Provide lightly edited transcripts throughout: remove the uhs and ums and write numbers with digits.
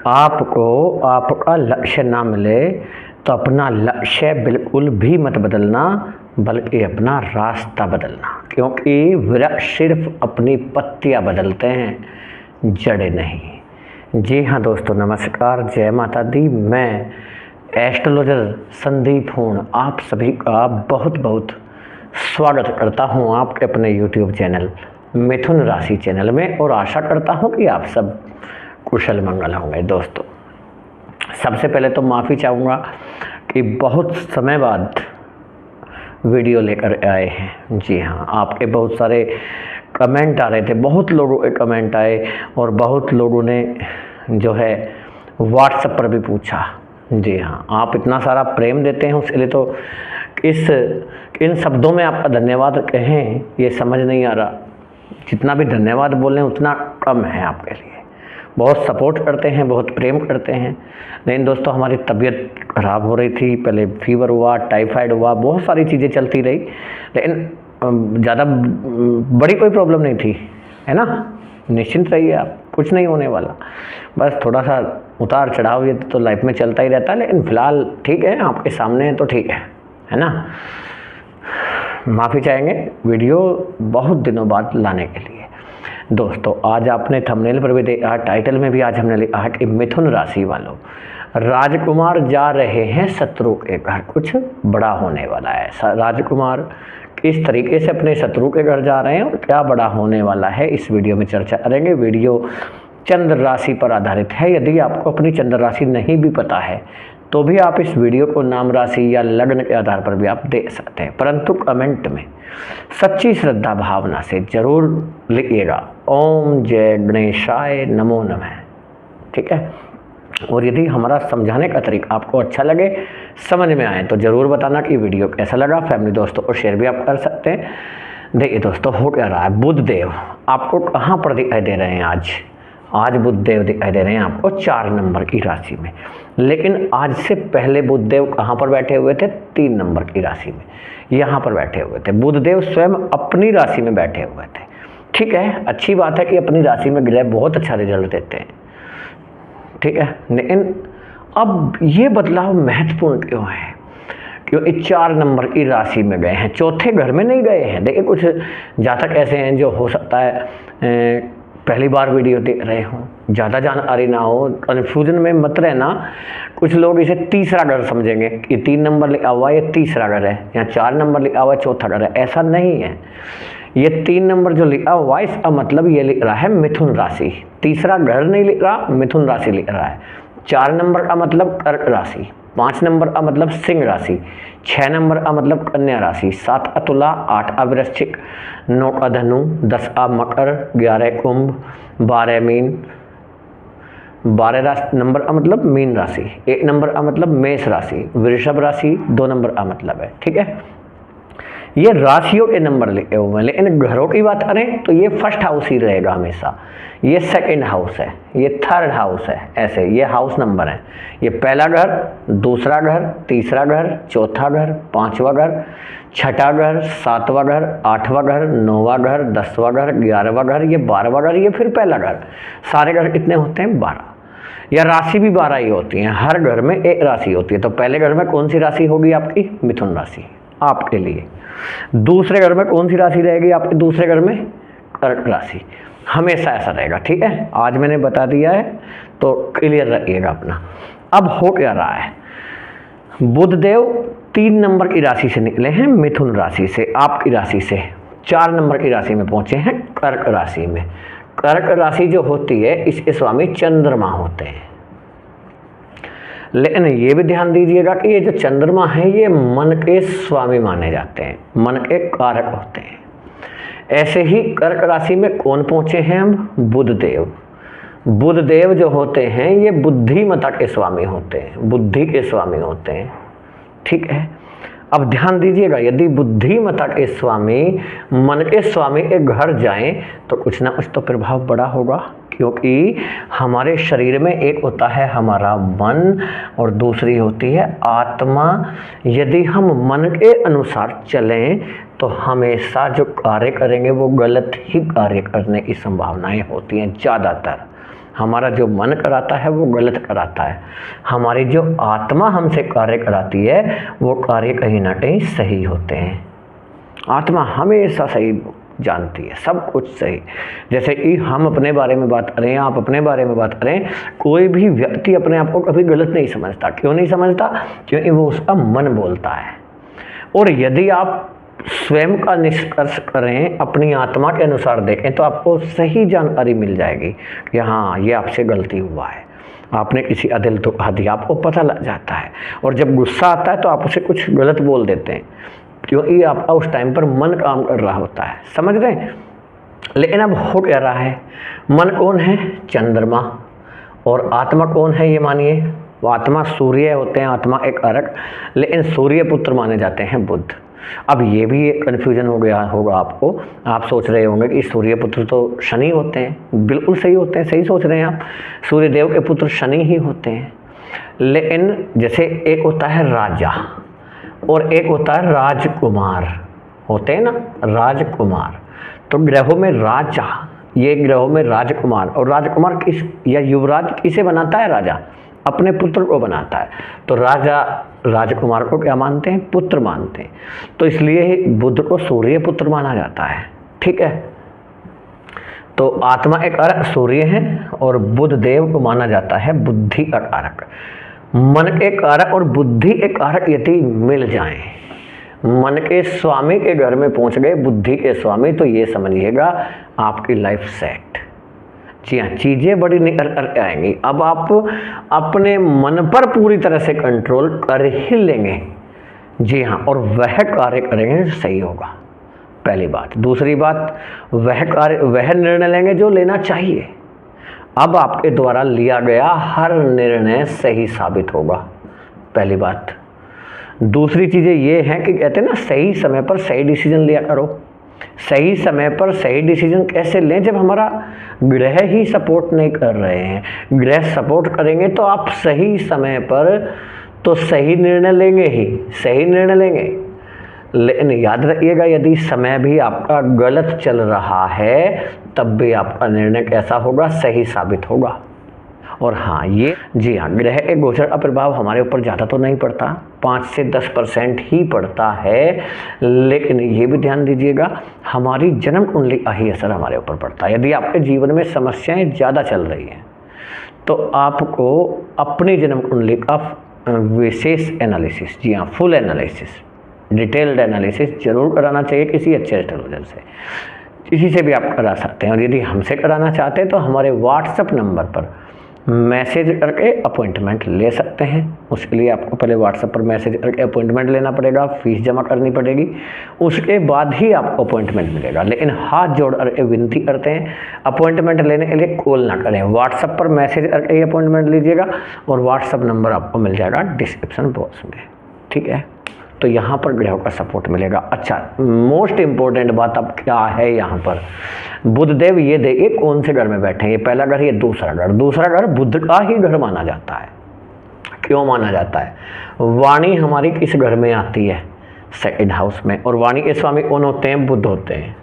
आपको आपका लक्ष्य ना मिले तो अपना लक्ष्य बिल्कुल भी मत बदलना, बल्कि अपना रास्ता बदलना, क्योंकि वृक्ष सिर्फ अपनी पत्तियां बदलते हैं, जड़ें नहीं। जी हाँ दोस्तों, नमस्कार, जय माता दी। मैं एस्ट्रोलॉजर संदीप हूँ, आप सभी का बहुत बहुत स्वागत करता हूँ आपके अपने YouTube चैनल मिथुन राशि चैनल में, और आशा करता हूँ कि आप सब कुशल मंगल होंगे। दोस्तों, सबसे पहले तो माफ़ी चाहूँगा कि बहुत समय बाद वीडियो लेकर आए हैं। जी हाँ, आपके बहुत सारे कमेंट आ रहे थे, बहुत लोगों के कमेंट आए और बहुत लोगों ने जो है व्हाट्सएप पर भी पूछा। जी हाँ, आप इतना सारा प्रेम देते हैं, उसके लिए तो इन शब्दों में आपका धन्यवाद कहें ये समझ नहीं आ रहा। जितना भी धन्यवाद बोलें उतना कम है आपके लिए। बहुत सपोर्ट करते हैं, बहुत प्रेम करते हैं। लेकिन दोस्तों, हमारी तबीयत ख़राब हो रही थी, पहले फीवर हुआ, टाइफाइड हुआ, बहुत सारी चीज़ें चलती रही, लेकिन ज़्यादा बड़ी कोई प्रॉब्लम नहीं थी, है ना। निश्चिंत रहिए आप, कुछ नहीं होने वाला। बस थोड़ा सा उतार चढ़ाव ये तो लाइफ में चलता ही रहता है, लेकिन फ़िलहाल ठीक है, आपके सामने है तो ठीक है ना। माफ़ी चाहेंगे वीडियो बहुत दिनों बाद लाने के लिए। दोस्तों, आज आपने थंबनेल पर भी देखा, टाइटल में भी आज हमने लिखा है कि मिथुन राशि वालों, राजकुमार जा रहे हैं शत्रु के घर, कुछ बड़ा होने वाला है। राजकुमार किस तरीके से अपने शत्रु के घर जा रहे हैं और क्या बड़ा होने वाला है, इस वीडियो में चर्चा करेंगे। वीडियो चंद्र राशि पर आधारित है। यदि आपको अपनी चंद्र राशि नहीं भी पता है तो भी आप इस वीडियो को नाम राशि या लग्न के आधार पर भी आप देख सकते हैं, परंतु कमेंट में सच्ची श्रद्धा भावना से जरूर लिखिएगा ओम जय गणेशाय नमो नमः, ठीक है। और यदि हमारा समझाने का तरीका आपको अच्छा लगे, समझ में आए, तो ज़रूर बताना कि वीडियो कैसा लगा। फैमिली दोस्तों को शेयर भी आप कर सकते हैं। देखिए दोस्तों, हो क्या रहा है, बुध देव आपको कहाँ पर दिखाई दे रहे हैं? आज बुध देव दिखाई दे रहे हैं आपको 4 नंबर की राशि में। लेकिन आज से पहले बुध देव कहाँ पर बैठे हुए थे? 3 नंबर की राशि में, यहाँ पर बैठे हुए थे। बुध देव स्वयं अपनी राशि में बैठे हुए थे, ठीक है। अच्छी बात है कि अपनी राशि में ग्रह बहुत अच्छा रिजल्ट देते हैं, ठीक है। लेकिन अब ये बदलाव महत्वपूर्ण क्यों है? क्योंकि 4 नंबर की राशि में गए हैं, चौथे घर में नहीं गए हैं। देखिए, कुछ जातक ऐसे हैं जो हो सकता है पहली बार वीडियो देख रहे हों, ज़्यादा जानकारी ना हो, कन्फ्यूजन में मत रहना। कुछ लोग इसे तीसरा घर समझेंगे कि 3 नंबर लिखा हुआ ये तीसरा घर है, या 4 नंबर लिखा हुआ चौथा घर है। ऐसा नहीं है। ये 3 नंबर जो लिखा हुआ है, इसका मतलब ये लिख रहा है मिथुन राशि। तीसरा घर नहीं लिख रहा, मिथुन राशि लिख रहा है। 4 नंबर का मतलब कर्क राशि, 5 नंबर का मतलब सिंह राशि, 6 नंबर का मतलब कन्या राशि, 7 का तुला, 8 का वृश्चिक, 9 का धनु, 10 का मकर, 11 कुंभ, 12 मीन, 12 नंबर का मतलब मीन राशि, 1 नंबर का मतलब मेष राशि, वृषभ राशि 2 नंबर का मतलब है, ठीक है। ये राशियों के नंबर लिखे हुए हैं। लेकिन घरों की बात करें तो ये फर्स्ट हाउस ही रहेगा हमेशा, ये सेकंड हाउस है, ये थर्ड हाउस है, ऐसे ये हाउस नंबर है। ये पहला घर, दूसरा घर, तीसरा घर, चौथा घर, 5वां घर, 6ठा घर, 7वां घर, 8वां घर, 9वां घर, 10वां घर, 11वां घर, ये 12वां घर, ये फिर पहला घर। सारे घर कितने होते हैं? 12। या राशि भी 12 ही होती हैं, हर घर में एक राशि होती है। तो पहले घर में कौन सी राशि होगी आपकी? मिथुन राशि आपके लिए। दूसरे घर में कौन सी राशि रहेगी आपके? दूसरे घर में कर्क राशि। हमेशा ऐसा रहेगा, ठीक है। आज मैंने बता दिया है तो क्लियर रखिएगा अपना। अब हो क्या रहा है, बुध देव 3 नंबर की राशि से निकले हैं, मिथुन राशि से, आपकी राशि से 4 नंबर की राशि में पहुंचे हैं, कर्क राशि में। कर्क राशि जो होती है, इसके स्वामी चंद्रमा होते हैं। लेकिन ये भी ध्यान दीजिएगा कि ये जो चंद्रमा है, ये मन के स्वामी माने जाते हैं, मन के कारक होते हैं। ऐसे ही कर्क राशि में कौन पहुंचे हैं हम? बुध देव। बुध देव जो होते हैं, ये बुद्धिमता के स्वामी होते हैं, बुद्धि के स्वामी होते हैं, ठीक है। अब ध्यान दीजिएगा, यदि बुद्धिमता के स्वामी, मन के स्वामी के घर जाएं तो कुछ ना कुछ तो प्रभाव बड़ा होगा, क्योंकि हमारे शरीर में एक होता है हमारा मन और दूसरी होती है आत्मा। यदि हम मन के अनुसार चलें तो हमेशा जो कार्य करेंगे वो गलत ही कार्य करने की संभावनाएं होती हैं ज़्यादातर। हमारा जो मन कराता है वो गलत कराता है, हमारी जो आत्मा हमसे कार्य कराती है वो कार्य कहीं ना कहीं सही होते हैं। आत्मा हमेशा सही जानती है, सब कुछ सही। जैसे कि हम अपने बारे में बात करें, आप अपने बारे में बात करें, कोई भी व्यक्ति अपने आप को कभी गलत नहीं समझता। क्यों नहीं समझता? क्योंकि वो उसका मन बोलता है। और यदि आप स्वयं का निष्कर्ष करें, अपनी आत्मा के अनुसार देखें, तो आपको सही जानकारी मिल जाएगी कि हाँ ये आपसे गलती हुआ है, आपने किसी अदिल तो कहा दिया, आपको पता लग जाता है। और जब गुस्सा आता है तो आप उसे कुछ गलत बोल देते हैं, क्योंकि आपका उस टाइम पर मन काम कर रहा होता है, समझ रहे हैं। लेकिन अब हो क्या रहा है, मन कौन है? चंद्रमा। और आत्मा कौन है? ये मानिए वो आत्मा सूर्य होते हैं, आत्मा एक कारक, लेकिन सूर्य पुत्र माने जाते हैं बुध। अब ये भी एक कन्फ्यूजन हो गया होगा आपको, आप सोच रहे होंगे कि सूर्य पुत्र तो शनि होते हैं। बिल्कुल सही होते हैं, सही सोच रहे हैं आप, सूर्य देव के पुत्र शनि ही होते हैं। लेकिन जैसे एक होता है राजा और एक होता है राजकुमार, होते हैं ना राजकुमार। तो ग्रहों में राजा, ये ग्रहों में राजकुमार, और राजकुमार किस या युवराज किसे बनाता है? राजा अपने पुत्र को बनाता है। तो राजा राजकुमार को क्या मानते हैं? पुत्र मानते हैं। तो इसलिए बुध को सूर्य पुत्र माना जाता है, ठीक है। तो आत्मा एक कारक सूर्य है और बुध देव को माना जाता है बुद्धि का कारक। मन के कारक और बुद्धि के कारक यदि मिल जाएं, मन के स्वामी के घर में पहुंच गए बुद्धि के स्वामी, तो ये समझिएगा आपकी लाइफ सेट। जी हाँ, चीज़ें बड़ी निकल कर आएंगी। अब आप अपने मन पर पूरी तरह से कंट्रोल कर ही लेंगे, जी हाँ, और वह कार्य करेंगे जो सही होगा, पहली बात। दूसरी बात, वह निर्णय लेंगे जो लेना चाहिए। अब आपके द्वारा लिया गया हर निर्णय सही साबित होगा, पहली बात। दूसरी चीज़ें ये हैं कि कहते हैं ना, सही समय पर सही डिसीजन लिया करो। सही समय पर सही डिसीजन कैसे लें? जब हमारा ग्रह ही सपोर्ट नहीं कर रहे हैं। ग्रह सपोर्ट करेंगे तो आप सही समय पर तो सही निर्णय लेंगे ही, सही निर्णय लेंगे। लेकिन याद रखिएगा, यदि समय भी आपका गलत चल रहा है तब भी आपका निर्णय कैसा होगा? सही साबित होगा। और हाँ, ये जी हाँ, ग्रह के गोचर का प्रभाव हमारे ऊपर ज़्यादा तो नहीं पड़ता, 5 से 10% ही पड़ता है। लेकिन ये भी ध्यान दीजिएगा, हमारी जन्म कुंडली का ही असर हमारे ऊपर पड़ता है। यदि आपके जीवन में समस्याएं ज़्यादा चल रही हैं तो आपको अपनी जन्म कुंडली का विशेष एनालिसिस, जी हाँ, फुल एनालिसिस, डिटेल्ड एनालिसिस जरूर कराना चाहिए किसी अच्छे एस्ट्रोलॉजर से। किसी से भी आप करा सकते हैं। और यदि हमसे कराना चाहते हैं तो हमारे व्हाट्सएप नंबर पर मैसेज करके अपॉइंटमेंट ले सकते हैं। उसके लिए आपको पहले व्हाट्सएप पर मैसेज करके अपॉइंटमेंट लेना पड़ेगा, फीस जमा करनी पड़ेगी, उसके बाद ही आपको अपॉइंटमेंट मिलेगा। लेकिन हाथ जोड़ करके विनती करते हैं, अपॉइंटमेंट लेने के लिए कॉल ना करें, व्हाट्सएप पर मैसेज करके ही अपॉइंटमेंट लीजिएगा। और व्हाट्सएप नंबर आपको मिल जाएगा डिस्क्रिप्शन बॉक्स में, ठीक है। तो यहाँ पर ग्रहों का सपोर्ट मिलेगा। अच्छा, मोस्ट इम्पोर्टेंट बात अब क्या है, यहाँ पर बुधदेव ये देखिए कौन से घर में बैठे हैं। ये पहला घर, ये दूसरा घर। दूसरा घर बुध का ही घर माना जाता है। क्यों माना जाता है? वाणी हमारी किस घर में आती है? सेकंड हाउस में। और वाणी के स्वामी कौन होते हैं? बुध होते हैं।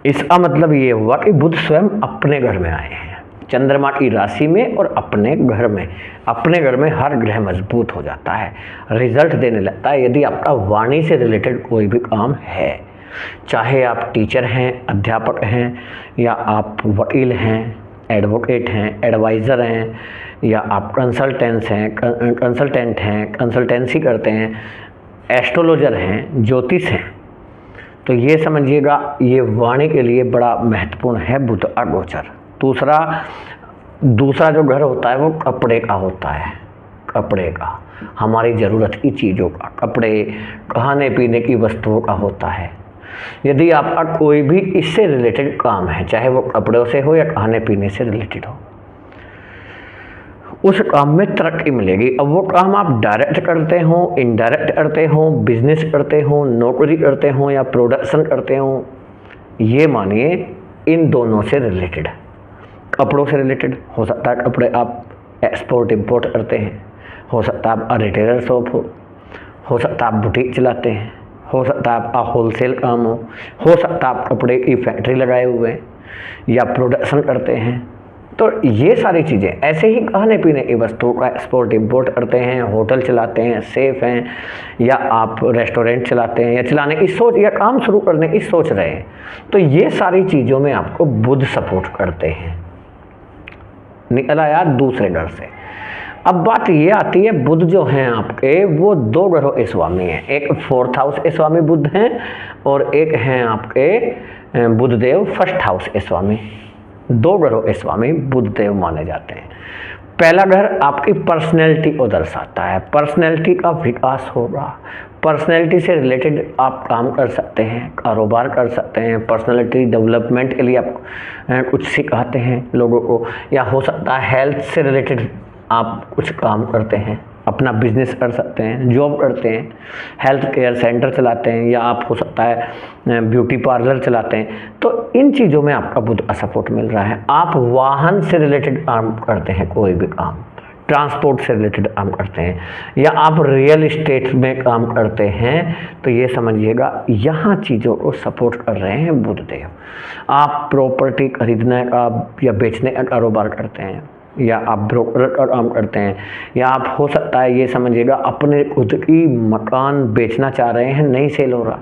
इसका मतलब ये हुआ कि बुध स्वयं अपने घर में आए हैं, चंद्रमा की राशि में और अपने घर में। अपने घर में हर ग्रह मजबूत हो जाता है, रिजल्ट देने लगता है। यदि आपका वाणी से रिलेटेड कोई भी काम है, चाहे आप टीचर हैं, अध्यापक हैं, या आप वकील हैं, एडवोकेट हैं, एडवाइज़र हैं, या आप कंसल्टेंट हैं, कंसल्टेंसी करते हैं, एस्ट्रोलॉजर हैं, ज्योतिष हैं, तो ये समझिएगा ये वाणी के लिए बड़ा महत्वपूर्ण है बुध का गोचर। दूसरा जो घर होता है वो कपड़े का होता है। कपड़े का, हमारी ज़रूरत की चीज़ों का, कपड़े, खाने पीने की वस्तुओं का होता है। यदि आपका कोई भी इससे रिलेटेड काम है, चाहे वो कपड़ों से हो या खाने पीने से रिलेटेड हो, उस काम में तरक्की मिलेगी। अब वो काम आप डायरेक्ट करते हो, इनडायरेक्ट करते हो, बिजनेस करते हो, नौकरी करते हो या प्रोडक्शन करते हो, ये मानिए इन दोनों से रिलेटेड। कपड़ों से रिलेटेड हो सकता है कपड़े आप एक्सपोर्ट इंपोर्ट करते हैं, हो सकता है आप रिटेलर शॉप हो सकता है आप बुटीक चलाते हैं, हो सकता है आपका होलसेल काम हो सकता है आप कपड़े की फैक्ट्री लगाए हुए हैं, या प्रोडक्शन करते हैं। तो ये सारी चीज़ें, ऐसे ही खाने पीने की वस्तुओं का एक्सपोर्ट इंपोर्ट करते हैं, होटल चलाते हैं, सेफ हैं, या आप रेस्टोरेंट चलाते हैं, या चलाने की सोच या काम शुरू करने की सोच रहे हैं, तो ये सारी चीज़ों में आपको बुध सपोर्ट करते हैं। निकला यार दूसरे घर से। अब बात ये आती है, बुध जो हैं आपके वो 2 ग्रहों के स्वामी हैं, एक 4th हाउस के स्वामी बुध हैं और एक हैं आपके बुधदेव 1st हाउस के स्वामी। 2 ग्रहों के स्वामी बुधदेव माने जाते हैं। पहला घर आपकी पर्सनैलिटी को दर्शाता है, पर्सनैलिटी का विकास होगा, पर्सनैलिटी से रिलेटेड आप काम कर सकते हैं, कारोबार कर सकते हैं, पर्सनैलिटी डेवलपमेंट के लिए आप कुछ सिखाते हैं लोगों को, या हो सकता है हेल्थ से रिलेटेड आप कुछ काम करते हैं, अपना बिजनेस कर सकते हैं, जॉब करते हैं, हेल्थ केयर सेंटर चलाते हैं, या आप हो सकता है ब्यूटी पार्लर चलाते हैं। तो इन चीज़ों में आपका बुध का सपोर्ट मिल रहा है। आप वाहन से रिलेटेड काम करते हैं, कोई भी काम, ट्रांसपोर्ट से रिलेटेड काम करते हैं, या आप रियल इस्टेट में काम करते हैं, तो ये समझिएगा यहाँ चीज़ों को सपोर्ट कर रहे हैं बुधदेव। आप प्रॉपर्टी खरीदने का या बेचने का कारोबार करते हैं, या आप ब्रोकर का काम करते हैं, या आप हो सकता है ये समझिएगा अपने खुद की मकान बेचना चाह रहे हैं, नहीं सेल हो रहा,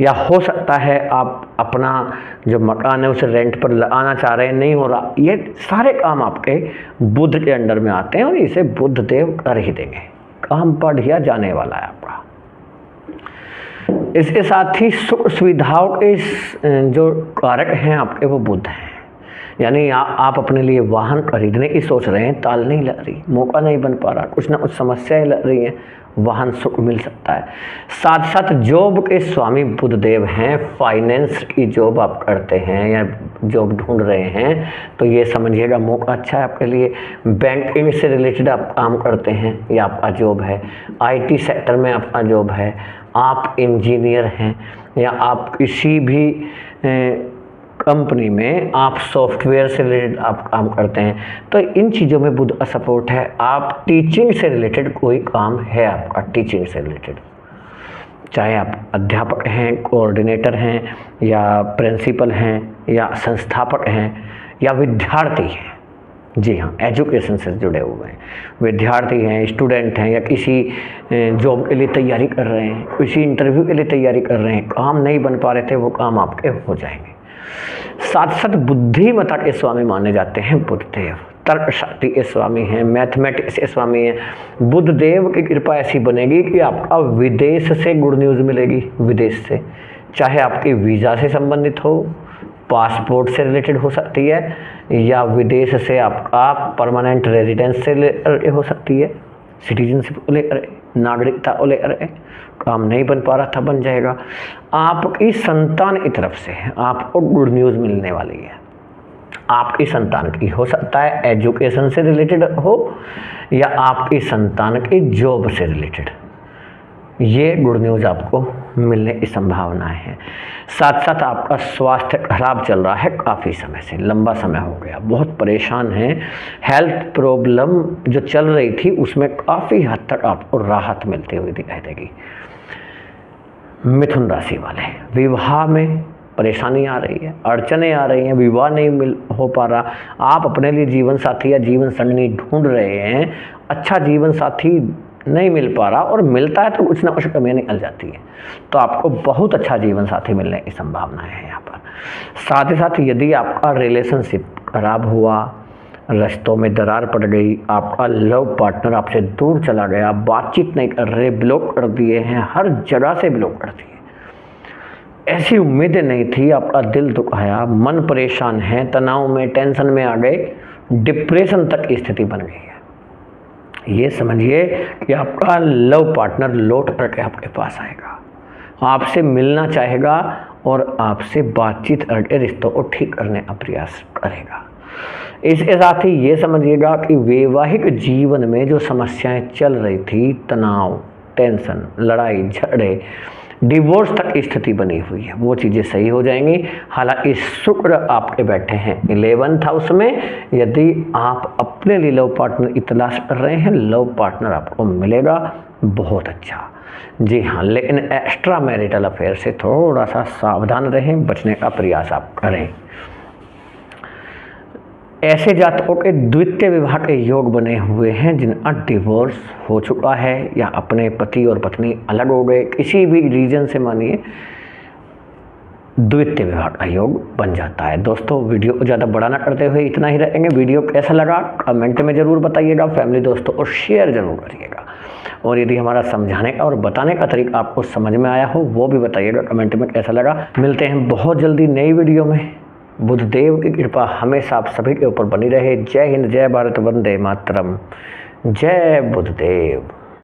या हो सकता है आप अपना जो मकान है उसे रेंट पर लगाना चाह रहे हैं, नहीं हो रहा। ये सारे काम आपके बुध के अंडर में आते हैं और इसे बुधदेव कर ही देंगे, काम बढ़िया जाने वाला है आपका। इसके साथ ही सुख सुविधाओं के जो कारक हैं आपके वो बुध हैं, यानी आप अपने लिए वाहन खरीदने की सोच रहे हैं, ताल नहीं लग रही, मौका नहीं बन पा रहा, कुछ ना कुछ समस्याएं लग रही हैं, वाहन सुख मिल सकता है। साथ साथ जॉब के स्वामी बुधदेव हैं, फाइनेंस की जॉब आप करते हैं या जॉब ढूंढ रहे हैं, तो ये समझिएगा मौका अच्छा है आपके लिए। बैंकिंग से रिलेटेड आप काम करते हैं, ये आपका जॉब है। IT सेक्टर में आपका जॉब है, आप इंजीनियर हैं, या आप किसी भी कंपनी में आप सॉफ्टवेयर से रिलेटेड आप काम करते हैं, तो इन चीज़ों में बुध का सपोर्ट है। आप टीचिंग से रिलेटेड कोई काम है आपका, टीचिंग से रिलेटेड, चाहे आप अध्यापक हैं, कोऑर्डिनेटर हैं, या प्रिंसिपल हैं, या संस्थापक हैं, या विद्यार्थी हैं, जी हाँ, एजुकेशन से जुड़े हुए हैं, विद्यार्थी हैं, स्टूडेंट हैं, या किसी जॉब के लिए तैयारी कर रहे हैं, किसी इंटरव्यू के लिए तैयारी कर रहे हैं, काम नहीं बन पा रहे थे, वो काम आपके हो जाएंगे। साथ साथ बुद्धिमत्ता के स्वामी माने जाते हैं बुधदेव, तर्क शक्ति के स्वामी हैं, मैथमेटिक्स के स्वामी हैं। बुधदेव की कृपा ऐसी बनेगी कि आपका विदेश से गुड न्यूज़ मिलेगी, विदेश से, चाहे आपकी वीज़ा से संबंधित हो, पासपोर्ट से रिलेटेड हो सकती है, या विदेश से आपका परमानेंट रेजिडेंस से हो सकती है, सिटीजनशिप को लेकर, नागरिकता को लेकर काम नहीं बन पा रहा था, बन जाएगा। आपकी संतान की तरफ से आपको गुड न्यूज़ मिलने वाली है। आपकी संतान की हो सकता है एजुकेशन से रिलेटेड हो, या आपकी संतान की जॉब से रिलेटेड, ये गुड न्यूज़ आपको मिलने की संभावनाएं हैं। साथ साथ आपका स्वास्थ्य खराब चल रहा है काफ़ी समय से, लंबा समय हो गया, बहुत परेशान हैं, हेल्थ प्रॉब्लम जो चल रही थी उसमें काफ़ी हद तक आपको राहत मिलती हुई दिखाई देगी। मिथुन राशि वाले, विवाह में परेशानी आ रही है, अड़चने आ रही हैं, विवाह नहीं हो पा रहा, आप अपने लिए जीवन साथी या जीवन संगनी ढूंढ रहे हैं, अच्छा जीवन साथी नहीं मिल पा रहा, और मिलता है तो कुछ ना कुछ कमियाँ निकल जाती है, तो आपको बहुत अच्छा जीवन साथी मिलने की संभावना है यहाँ पर। साथ ही साथ यदि आपका रिलेशनशिप खराब हुआ, रिश्तों में दरार पड़ गई, आपका लव पार्टनर आपसे दूर चला गया, बातचीत नहीं कर रहे, ब्लॉक कर दिए हैं, हर जगह से ब्लॉक कर दिए, ऐसी उम्मीदें नहीं थी, आपका दिल दुखाया, मन परेशान है, तनाव में, टेंशन में आ गए, डिप्रेशन तक की स्थिति बन गई है, ये समझिए कि आपका लव पार्टनर लौट करके आपके पास आएगा, आपसे मिलना चाहेगा और आपसे बातचीत करके रिश्तों को ठीक करने का प्रयास करेगा। इसके साथ ही ये समझिएगा कि वैवाहिक जीवन में जो समस्याएं चल रही थी, तनाव, टेंशन, लड़ाई झगड़े, डिवोर्स तक स्थिति बनी हुई है, वो चीज़ें सही हो जाएंगी। हालांकि शुक्र आपके बैठे हैं 11th हाउस में, यदि आप अपने लिए लव पार्टनर की तलाश कर रहे हैं, लव पार्टनर आपको मिलेगा, बहुत अच्छा। जी हाँ, लेकिन एक्स्ट्रा मैरिटल अफेयर से थोड़ा सा सावधान रहें, बचने का प्रयास आप करें। ऐसे जातकों के द्वितीय विवाह के योग बने हुए हैं जिनका डिवोर्स हो चुका है या अपने पति और पत्नी अलग हो गए, किसी भी रीजन से मानिए द्वितीय विवाह का योग बन जाता है। दोस्तों वीडियो को ज़्यादा बड़ा ना करते हुए इतना ही रहेंगे। वीडियो कैसा लगा कमेंट में ज़रूर बताइएगा, फैमिली दोस्तों और शेयर ज़रूर करिएगा। और यदि हमारा समझाने का और बताने का तरीका आपको समझ में आया हो वो भी बताइएगा कमेंट में कैसा लगा। मिलते हैं बहुत जल्दी नई वीडियो में। बुद्धदेव की कृपा हमेशा आप सभी के ऊपर बनी रहे। जय हिंद, जय भारत, वंदे मातरम, जय बुद्धदेव।